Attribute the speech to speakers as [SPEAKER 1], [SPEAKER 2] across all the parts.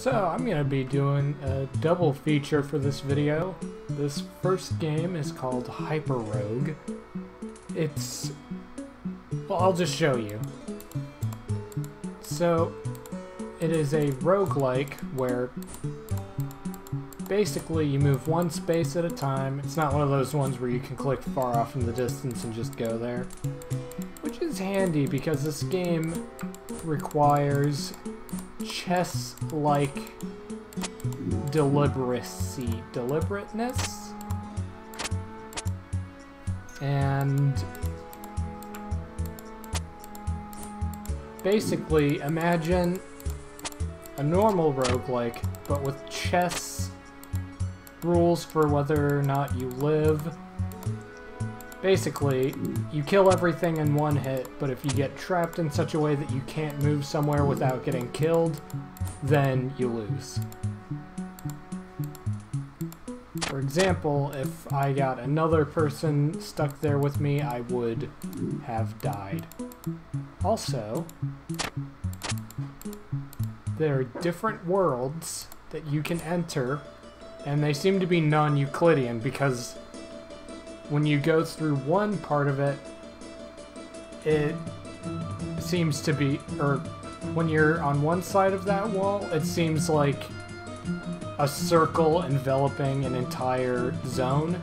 [SPEAKER 1] So I'm going to be doing a double feature for this video. This first game is called Hyperrogue. Well, I'll just show you. So it is a roguelike where basically you move one space at a time. It's not one of those ones where you can click far off in the distance and just go there. Which is handy because this game requires chess-like deliberateness, and basically imagine a normal roguelike but with chess rules for whether or not you live. Basically, you kill everything in one hit, but if you get trapped in such a way that you can't move somewhere without getting killed, then you lose. For example, if I got another person stuck there with me, I would have died. Also, there are different worlds that you can enter, and they seem to be non-Euclidean because when you go through one part of it, it seems to be, or when you're on one side of that wall, it seems like a circle enveloping an entire zone.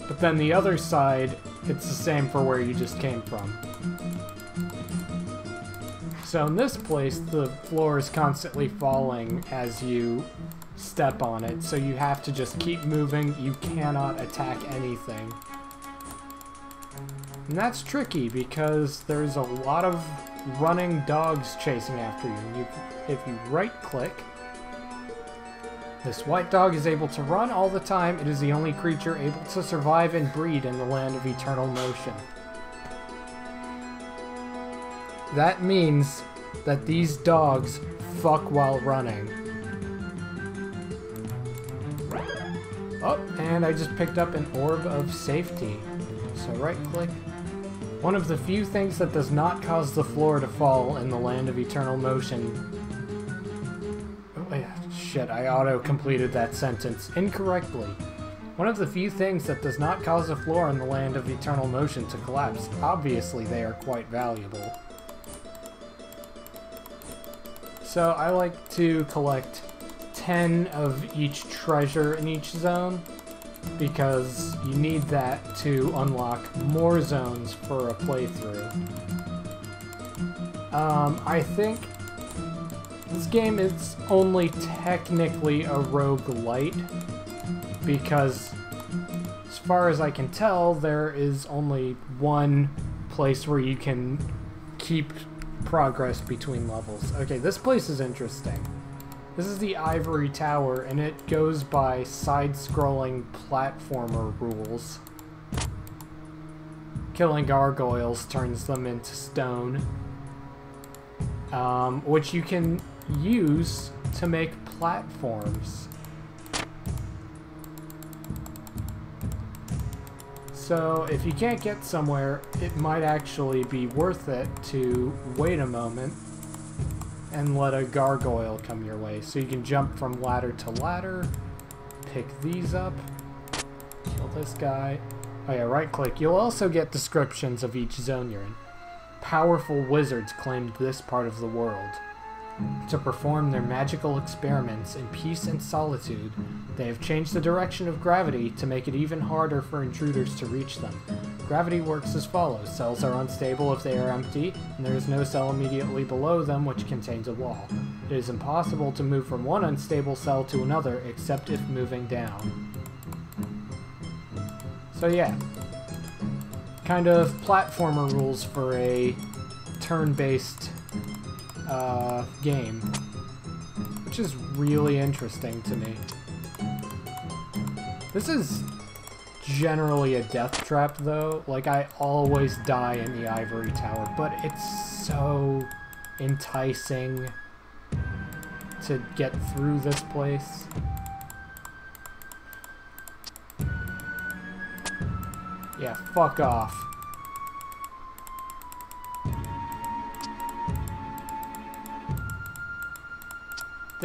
[SPEAKER 1] But then the other side, it's the same for where you just came from. So in this place, the floor is constantly falling as you step on it, so you have to just keep moving. You cannot attack anything. And that's tricky because there's a lot of running dogs chasing after you. If you right-click, this white dog is able to run all the time. It is the only creature able to survive and breed in the land of eternal motion. That means that these dogs fuck while running. Oh, and I just picked up an orb of safety. So right-click. One of the few things that does not cause the floor to fall in the land of eternal motion. Oh, yeah, shit, I auto-completed that sentence incorrectly. One of the few things that does not cause the floor in the land of eternal motion to collapse. Obviously, they are quite valuable. So I like to collect 10 of each treasure in each zone, because you need that to unlock more zones for a playthrough. I think this game is only technically a roguelite, because as far as I can tell, there is only one place where you can keep progress between levels. Okay, this place is interesting. This is the Ivory Tower, and it goes by side-scrolling platformer rules. Killing gargoyles turns them into stone, which you can use to make platforms. So if you can't get somewhere, it might actually be worth it to wait a moment and let a gargoyle come your way. So you can jump from ladder to ladder, pick these up, kill this guy. Oh yeah, right-click. You'll also get descriptions of each zone you're in. Powerful wizards claimed this part of the world. To perform their magical experiments in peace and solitude, they have changed the direction of gravity to make it even harder for intruders to reach them. Gravity works as follows. Cells are unstable if they are empty, and there is no cell immediately below them which contains a wall. It is impossible to move from one unstable cell to another except if moving down. So yeah, kind of platformer rules for a turn-based game, which is really interesting to me. This is generally a death trap though. Like, I always die in the Ivory Tower, but it's so enticing to get through this place. Yeah, fuck off.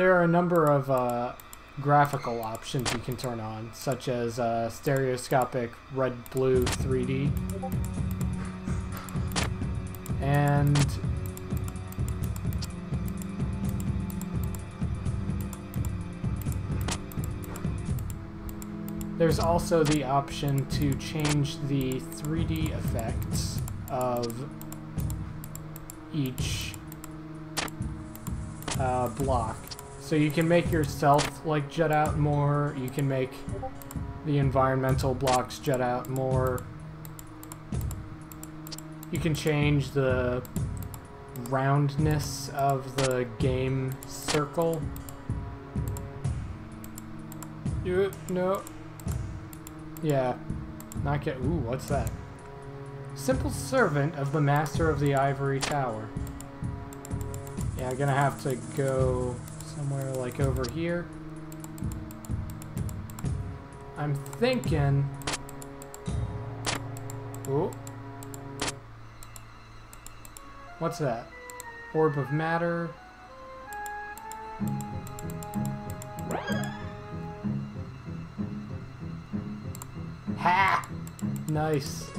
[SPEAKER 1] There are a number of graphical options you can turn on, such as stereoscopic red-blue 3D. And there's also the option to change the 3D effects of each block. So you can make yourself like jut out more, you can make the environmental blocks jut out more. You can change the roundness of the game circle. No. Yeah. Not get. Ooh, what's that? Simple servant of the master of the ivory tower. Yeah, I'm gonna have to go somewhere like over here. I'm thinking. Ooh. What's that? Orb of matter. Ha! Nice.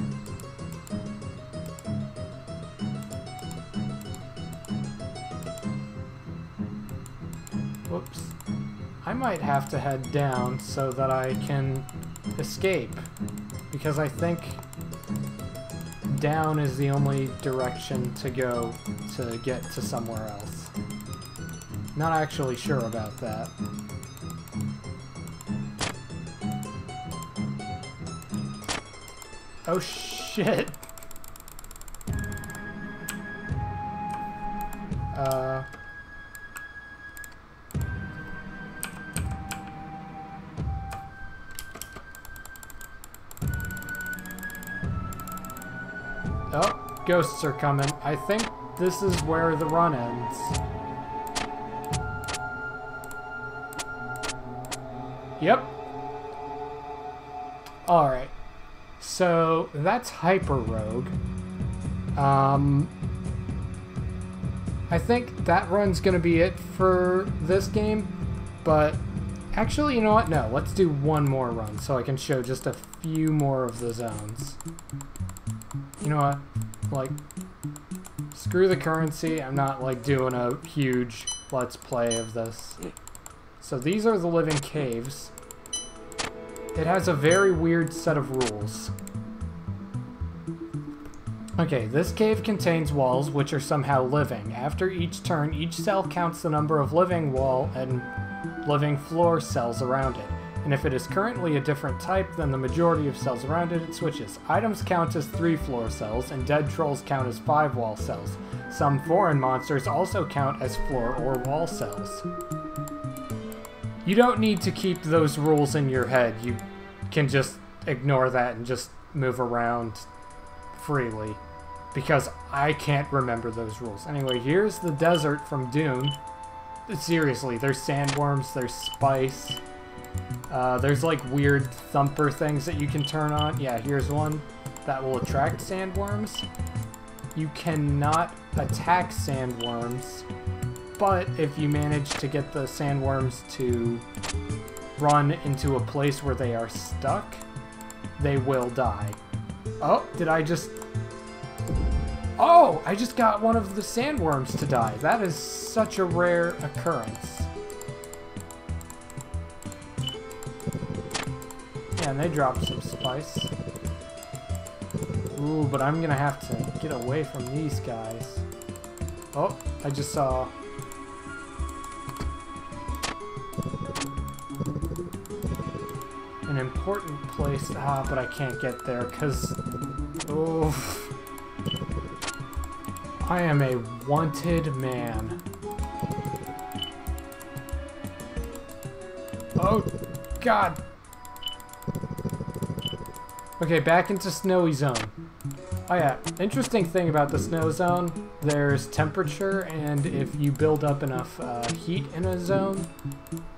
[SPEAKER 1] Whoops. I might have to head down so that I can escape, because I think down is the only direction to go to get to somewhere else. Not actually sure about that. Oh shit! Oh, ghosts are coming. I think this is where the run ends. Yep. Alright. So, that's Hyperrogue. I think that run's gonna be it for this game, but actually, you know what? No, let's do one more run so I can show just a few more of the zones. You know what? Like, screw the currency. I'm not, like, doing a huge let's play of this. So these are the living caves. It has a very weird set of rules. Okay, this cave contains walls which are somehow living. After each turn, each cell counts the number of living wall and living floor cells around it. And if it is currently a different type than the majority of cells around it, it switches. Items count as 3 floor cells, and dead trolls count as 5 wall cells. Some foreign monsters also count as floor or wall cells. You don't need to keep those rules in your head. You can just ignore that and just move around freely, because I can't remember those rules. Anyway, here's the desert from Dune. Seriously, there's sandworms, there's spice. There's like weird thumper things that you can turn on. Yeah, here's one that will attract sandworms. You cannot attack sandworms, but if you manage to get the sandworms to run into a place where they are stuck, they will die. Oh, did I just... Oh, I just got one of the sandworms to die. That is such a rare occurrence. Yeah, and they dropped some spice. Ooh, but I'm gonna have to get away from these guys. Oh, I just saw... an important place. Ah, but I can't get there because... Oh... I am a wanted man. Oh, God. Okay, back into snowy zone. Oh yeah, interesting thing about the snow zone, there's temperature, and if you build up enough heat in a zone,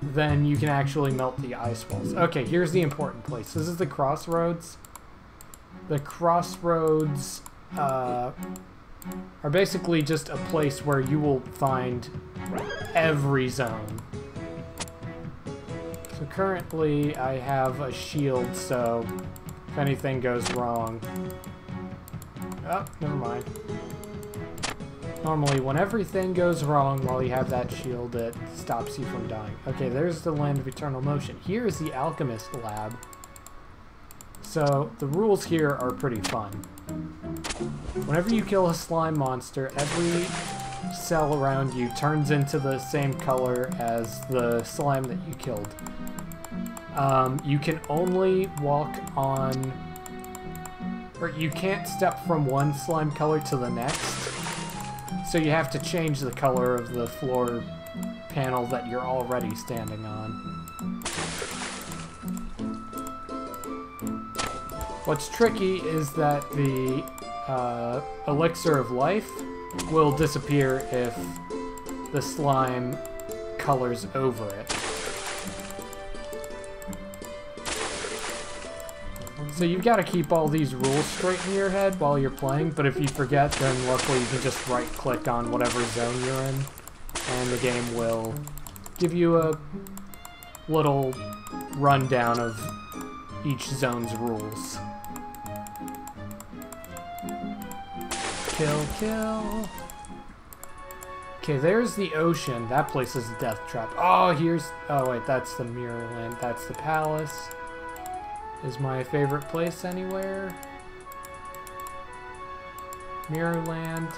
[SPEAKER 1] then you can actually melt the ice walls. Okay, here's the important place. This is the crossroads. The crossroads are basically just a place where you will find every zone. So currently I have a shield, so if anything goes wrong... Oh, never mind. Normally, when everything goes wrong while you have that shield, it stops you from dying. Okay, there's the Land of Eternal Motion. Here is the Alchemist Lab. So, the rules here are pretty fun. Whenever you kill a slime monster, every cell around you turns into the same color as the slime that you killed. You can only walk on... or you can't step from one slime color to the next. So you have to change the color of the floor panel that you're already standing on. What's tricky is that the elixir of life will disappear if the slime colors over it. So you've got to keep all these rules straight in your head while you're playing, but if you forget, then luckily you can just right-click on whatever zone you're in, and the game will give you a little rundown of each zone's rules. Kill, kill. Okay, there's the ocean. That place is a death trap. Oh, here's... oh, wait, that's the Mirror Land. That's the palace. Is my favorite place anywhere? Mirror Land.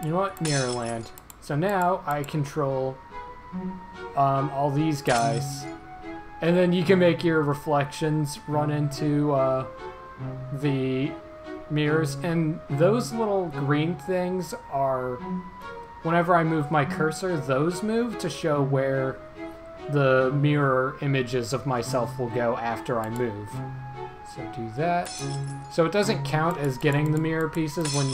[SPEAKER 1] You know what? Mirror Land. So now I control all these guys. And then you can make your reflections run into the mirrors. And those little green things are... whenever I move my cursor, those move to show where the mirror images of myself will go after I move. So do that. So it doesn't count as getting the mirror pieces when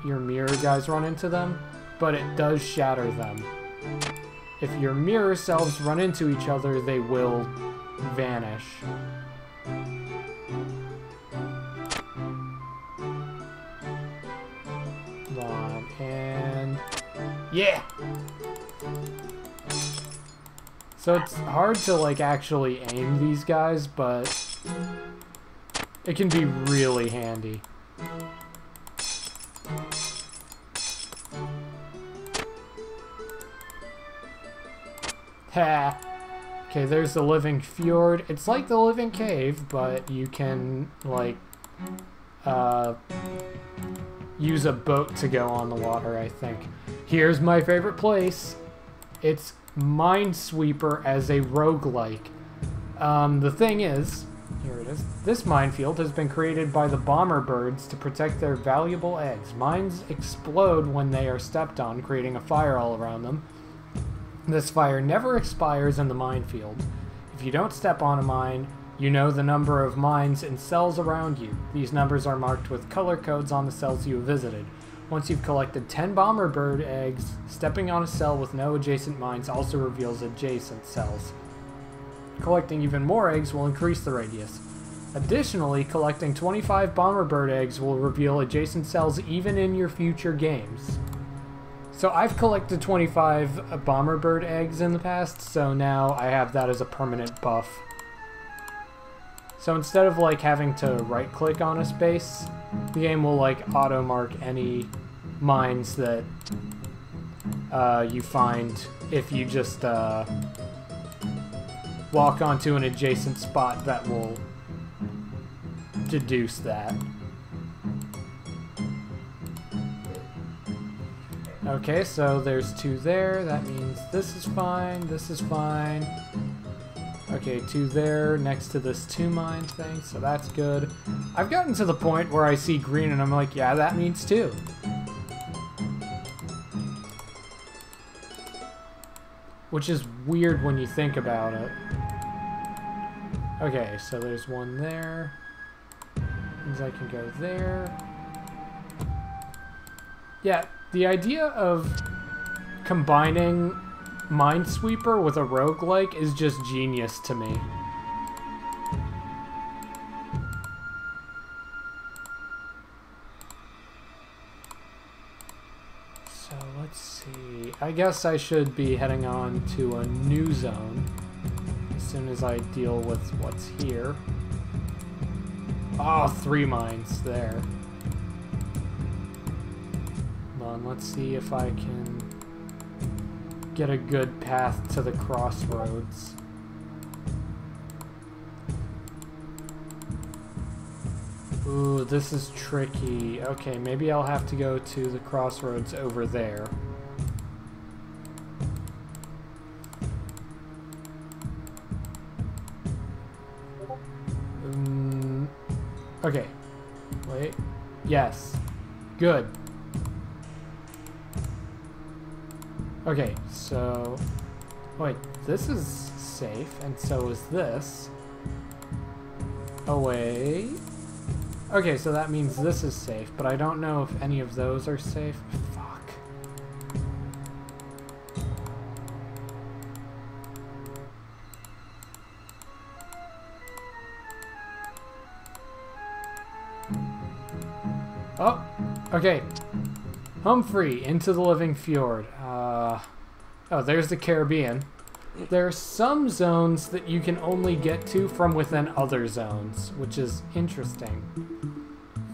[SPEAKER 1] your mirror guys run into them, but it does shatter them. If your mirror selves run into each other, they will vanish. And... yeah! So it's hard to, like, actually aim these guys, but it can be really handy. Ha! Okay, there's the living fjord. It's like the living cave, but you can, like, use a boat to go on the water, I think. Here's my favorite place. It's Minesweeper as a roguelike. The thing is, here it is. This minefield has been created by the bomber birds to protect their valuable eggs. Mines explode when they are stepped on, creating a fire all around them. This fire never expires in the minefield. If you don't step on a mine, you know the number of mines and cells around you. These numbers are marked with color codes on the cells you have visited. Once you've collected 10 bomber bird eggs, stepping on a cell with no adjacent mines also reveals adjacent cells. Collecting even more eggs will increase the radius. Additionally, collecting 25 bomber bird eggs will reveal adjacent cells even in your future games. So I've collected 25 bomber bird eggs in the past, so now I have that as a permanent buff. So instead of like having to right click on a space, the game will like auto mark any mines that you find if you just walk onto an adjacent spot that will deduce that. Okay, so there's 2 there. That means this is fine, this is fine. Okay, 2 there next to this 2 mine thing, so that's good. I've gotten to the point where I see green and I'm like, yeah, that means 2. Which is weird when you think about it. Okay, so there's 1 there. Means I can go there. Yeah, the idea of combining Minesweeper with a roguelike is just genius to me. So let's see. I guess I should be heading on to a new zone as soon as I deal with what's here. Oh, 3 mines there. Hold on, let's see if I can get a good path to the crossroads. Ooh, this is tricky. Okay, maybe I'll have to go to the crossroads over there. Okay. Wait. Yes. Good. Okay, so... Wait, this is safe, and so is this. Oh, wait... Okay, so that means this is safe, but I don't know if any of those are safe. Fuck. Oh, okay. Home free, into the living fjord. Oh, there's the Caribbean. There are some zones that you can only get to from within other zones, which is interesting.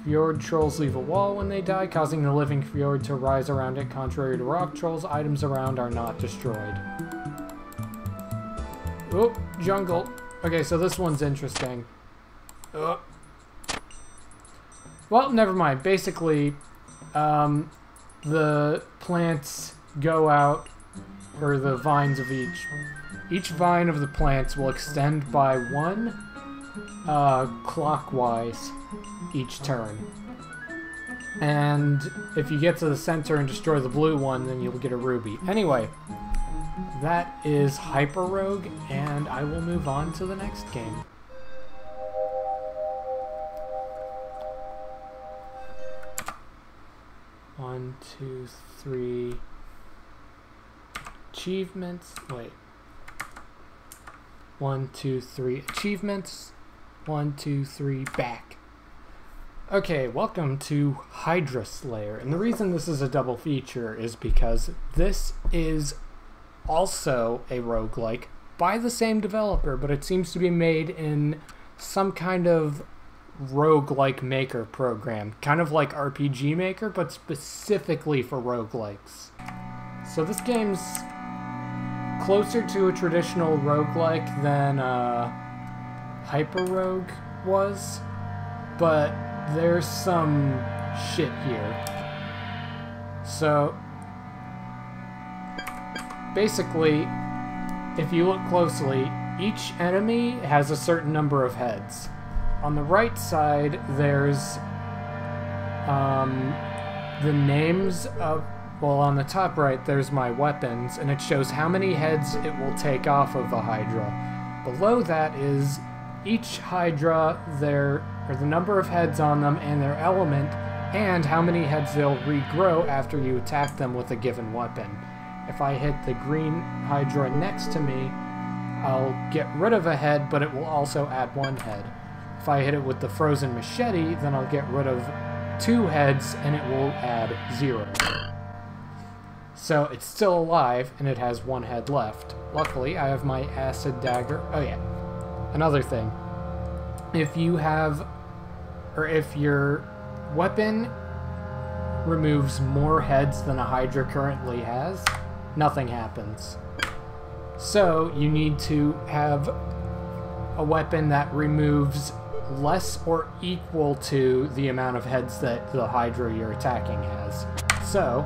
[SPEAKER 1] Fjord trolls leave a wall when they die, causing the living fjord to rise around it. Contrary to rock trolls, items around are not destroyed. Oh, jungle. Okay, so this one's interesting. Oh. Well, never mind. Basically, the plants go out, or the vines of each vine of the plants will extend by 1 clockwise each turn. And if you get to the center and destroy the blue one, then you'll get a ruby. Anyway, that is Hyperrogue, and I will move on to the next game. One, two, three... Achievements. Wait. 1, 2, 3 achievements. 1, 2, 3 back. Okay, welcome to Hydra Slayer. And the reason this is a double feature is because this is also a roguelike by the same developer, but it seems to be made in some kind of roguelike maker program. Kind of like RPG Maker, but specifically for roguelikes. So this game's closer to a traditional roguelike than Hyperrogue was, but there's some shit here. So, basically, if you look closely, each enemy has a certain number of heads. On the right side, there's the names of... Well, on the top right, there's my weapons, and it shows how many heads it will take off of a Hydra. Below that is each Hydra, or the number of heads on them, and their element, and how many heads they'll regrow after you attack them with a given weapon. If I hit the green Hydra next to me, I'll get rid of a head, but it will also add 1 head. If I hit it with the frozen machete, then I'll get rid of 2 heads, and it will add 0. So it's still alive, and it has 1 head left. Luckily, I have my acid dagger. Oh yeah, another thing. If you have, or if your weapon removes more heads than a Hydra currently has, nothing happens. So you need to have a weapon that removes less or equal to the amount of heads that the Hydra you're attacking has. So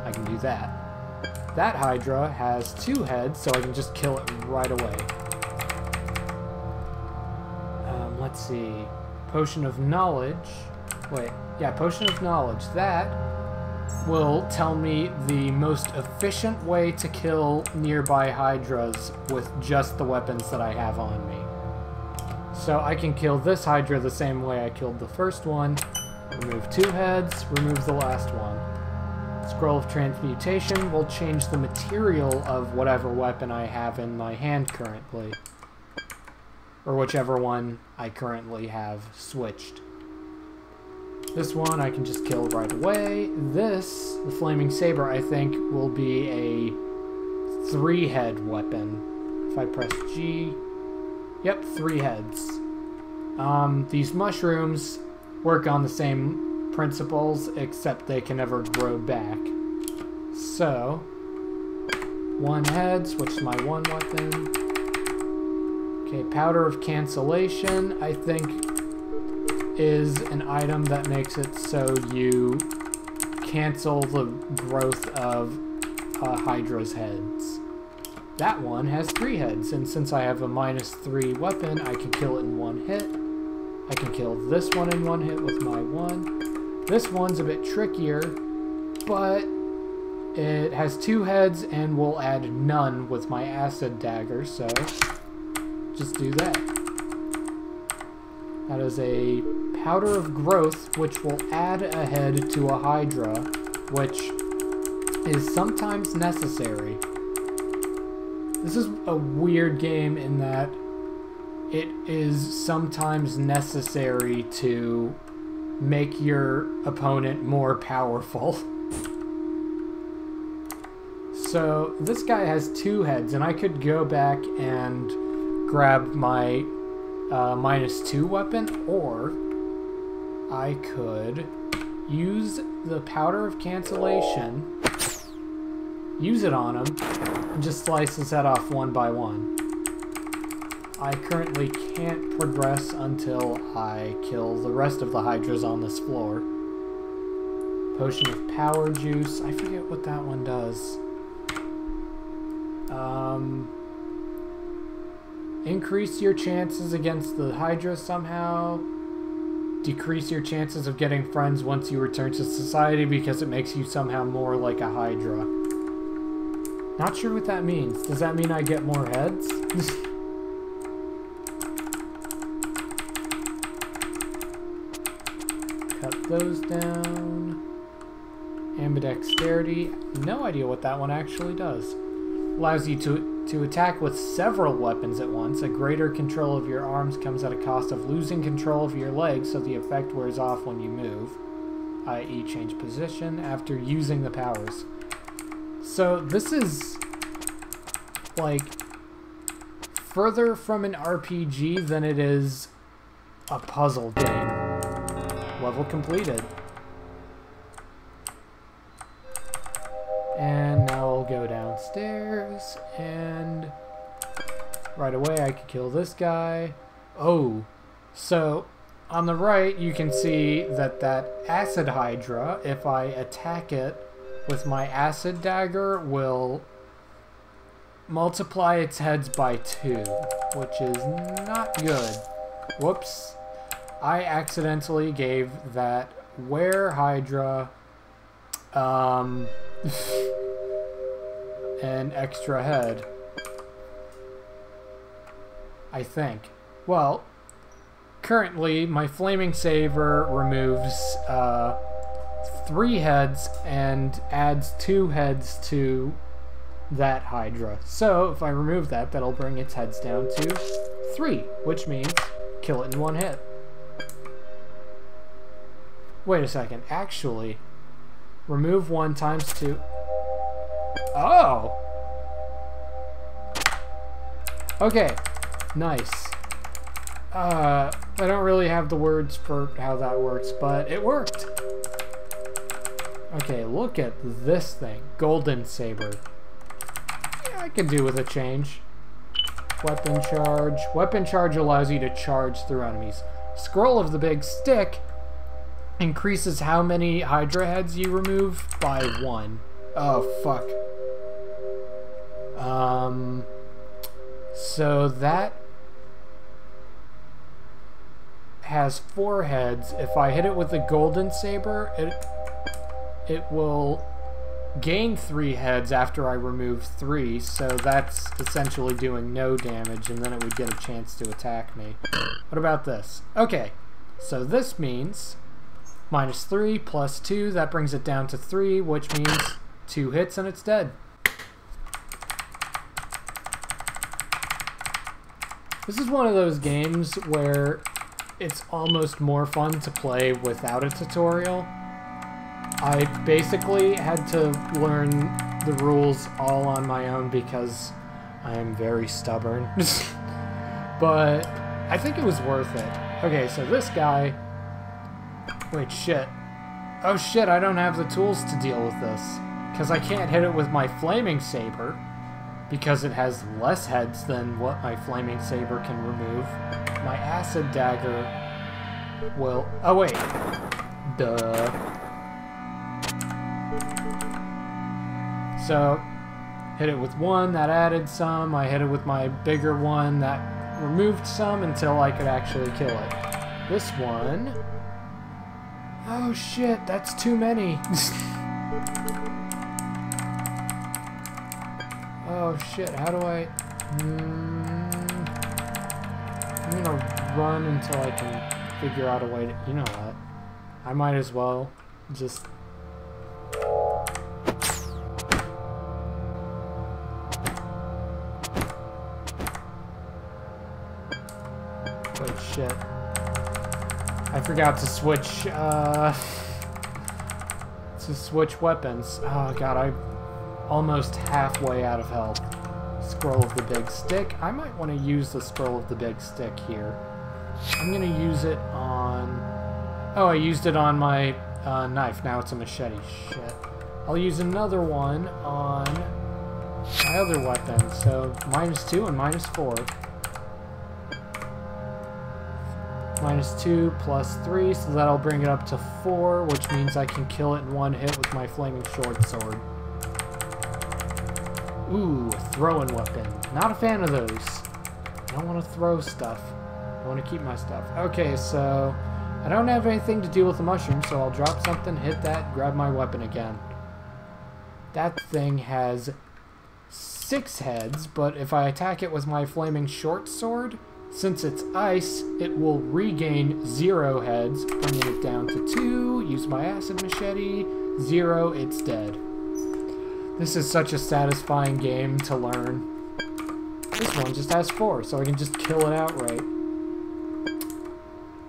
[SPEAKER 1] I can do that. That Hydra has 2 heads, so I can just kill it right away. Let's see. Potion of Knowledge. Wait, yeah, Potion of Knowledge. That will tell me the most efficient way to kill nearby Hydras with just the weapons that I have on me. So I can kill this Hydra the same way I killed the first one. Remove 2 heads, remove the last one. Scroll of Transmutation will change the material of whatever weapon I have in my hand currently. Or whichever one I currently have switched. This one I can just kill right away. This the Flaming Saber, I think, will be a 3-head weapon. If I press G... Yep, 3 heads. These mushrooms work on the same principles, except they can never grow back. So, 1 head, switch to my 1 weapon. Okay, Powder of Cancellation, I think, is an item that makes it so you cancel the growth of Hydra's heads. That one has 3 heads, and since I have a -3 weapon, I can kill it in 1 hit. I can kill this one in 1 hit with my 1. This one's a bit trickier, but it has 2 heads and will add none with my acid dagger, so just do that. That is a Powder of Growth, which will add a head to a Hydra, which is sometimes necessary. This is a weird game in that it is sometimes necessary to make your opponent more powerful. So this guy has 2 heads, and I could go back and grab my -2 weapon, or I could use the Powder of Cancellation, use it on him, and just slice his head off 1 by 1. I currently can't progress until I kill the rest of the Hydras on this floor. Potion of Power Juice, I forget what that one does. Increase your chances against the Hydra somehow. Decrease your chances of getting friends once you return to society because it makes you somehow more like a Hydra. Not sure what that means. Does that mean I get more heads? Cut those down. Ambidexterity. No idea what that one actually does. Allows you to attack with several weapons at once. A greater control of your arms comes at a cost of losing control of your legs, so the effect wears off when you move, i.e. change position after using the powers. So this is like further from an RPG than it is a puzzle game. Level completed. And now I'll go downstairs, and right away I could kill this guy. Oh, so on the right you can see that acid Hydra, if I attack it with my acid dagger, will multiply its heads by 2, which is not good. Whoops. I accidentally gave that Were Hydra an extra head, I think. Well, currently my Flaming Saber removes 3 heads and adds 2 heads to that Hydra. So if I remove that, that'll bring its heads down to 3, which means kill it in 1 hit. Wait a second, actually, remove 1 times 2. Oh! Okay, nice. I don't really have the words for how that works, but it worked. Okay, look at this thing. Golden Saber. Yeah, I can do with a change. Weapon charge. Weapon charge allows you to charge through enemies. Scroll of the Big Stick increases how many Hydra heads you remove by 1. Oh, fuck. So that has 4 heads. If I hit it with the Golden Saber, it will gain 3 heads after I remove 3, so that's essentially doing no damage, and then it would get a chance to attack me. What about this? Okay, so this means -3 plus 2, that brings it down to 3, which means 2 hits and it's dead. This is one of those games where it's almost more fun to play without a tutorial. I basically had to learn the rules all on my own because I am very stubborn. But I think it was worth it. Okay, so this guy... Wait, shit. Oh shit, I don't have the tools to deal with this. Because I can't hit it with my flaming saber. Because it has less heads than what my flaming saber can remove. My acid dagger will... Oh wait. Duh. So, hit it with one, that added some. I hit it with my bigger one, that removed some until I could actually kill it. This one... Oh shit, that's too many. Oh shit, how do I... I'm gonna run until I can figure out a way to... You know what? I might as well just... Wait, shit. I forgot to switch, weapons. Oh god, I'm almost halfway out of health. Scroll of the big stick. I might want to use the scroll of the big stick here. I'm gonna use it on... Oh, I used it on my knife. Now it's a machete. Shit. I'll use another one on my other weapon. So, -2 and -4. -2 plus 3, so that'll bring it up to 4, which means I can kill it in one hit with my flaming short sword. Ooh, throwing weapon. Not a fan of those. I don't want to throw stuff. I want to keep my stuff. Okay, so I don't have anything to deal with the mushroom, so I'll drop something, hit that, grab my weapon again. That thing has 6 heads, but if I attack it with my flaming short sword, since it's ice, it will regain 0 heads, bringing it down to 2, use my acid machete, 0, it's dead. This is such a satisfying game to learn. This one just has 4, so I can just kill it outright.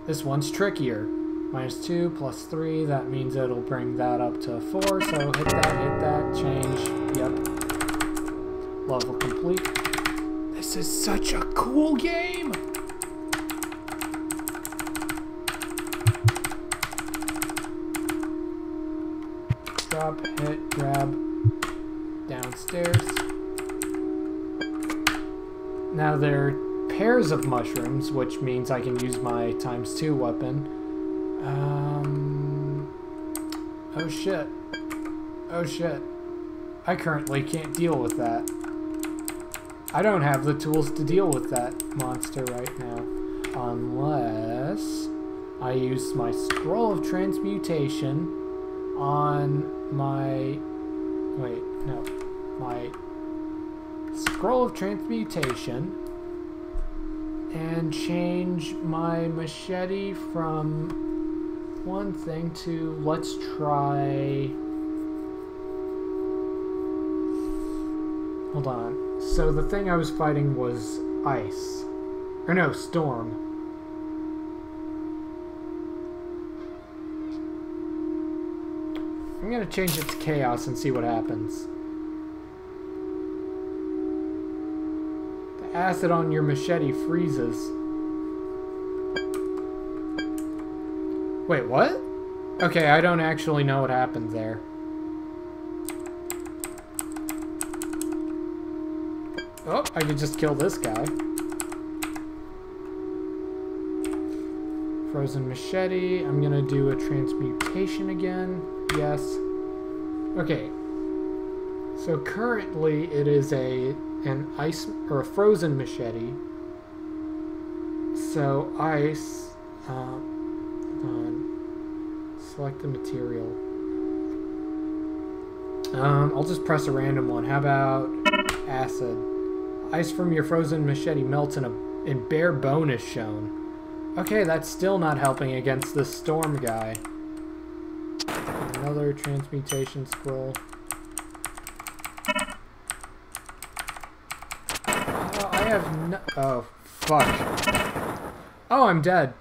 [SPEAKER 1] This one's trickier. -2 plus 3, that means it'll bring that up to 4, so hit that, change, yep. Level complete. This is such a cool game! Stop, hit, grab, downstairs. Now there are pairs of mushrooms, which means I can use my ×2 weapon. Oh shit. Oh shit. I currently can't deal with that. I don't have the tools to deal with that monster right now. Unless I use my scroll of transmutation on my... Wait, no. My scroll of transmutation and change my machete from one thing to... Let's try... Hold on. So the thing I was fighting was ice. Or no, storm. I'm gonna change it to chaos and see what happens. The acid on your machete freezes. Wait, what? Okay, I don't actually know what happened there. Oh, I could just kill this guy. Frozen machete. I'm gonna do a transmutation again. Yes. Okay. So currently it is an ice or a frozen machete. So ice. Select the material. I'll just press a random one. How about acid? Ice from your frozen machete melts in bare bone is shown. Okay, that's still not helping against this storm guy. Another transmutation scroll. Oh, I have no... Oh, fuck. Oh, I'm dead.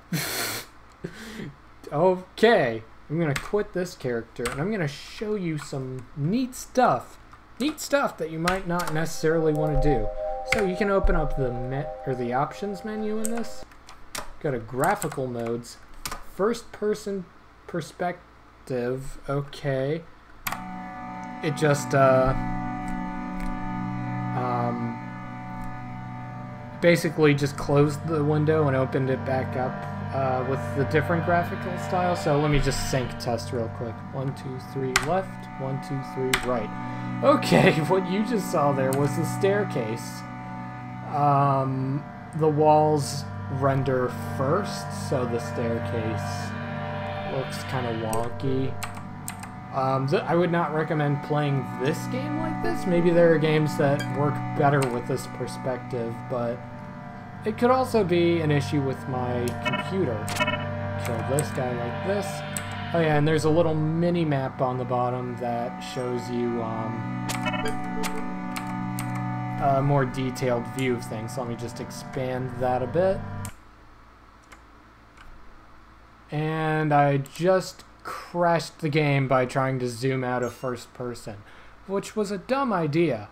[SPEAKER 1] Okay. I'm going to quit this character, and I'm going to show you some neat stuff. Neat stuff that you might not necessarily want to do. So you can open up the options menu in this. Go to graphical modes. First person perspective. Okay. It just basically just closed the window and opened it back up with the different graphical style. So let me just sync test real quick. 1, 2, 3 left, 1, 2, 3 right. Okay, what you just saw there was the staircase. The walls render first, so the staircase looks kind of wonky. I would not recommend playing this game like this. Maybe there are games that work better with this perspective, but it could also be an issue with my computer. Kill this guy like this. Oh yeah, and there's a little mini map on the bottom that shows you a more detailed view of things. So let me just expand that a bit. And I just crashed the game by trying to zoom out of first person, which was a dumb idea.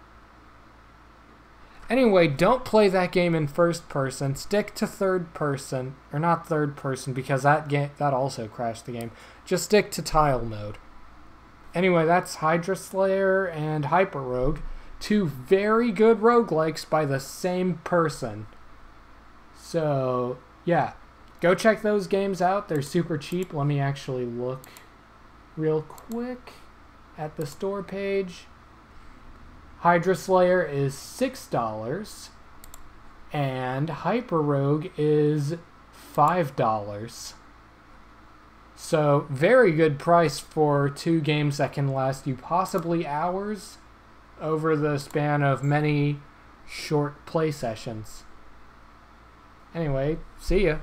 [SPEAKER 1] Anyway, don't play that game in first person. Stick to third person, or not third person, because that also crashed the game. Just stick to tile mode. Anyway, that's Hydra Slayer and Hyperrogue, two very good roguelikes by the same person. So, yeah. Go check those games out. They're super cheap. Let me actually look real quick at the store page. Hydra Slayer is $6 and Hyperrogue is $5. So very good price for two games that can last you possibly hours over the span of many short play sessions. Anyway, see ya.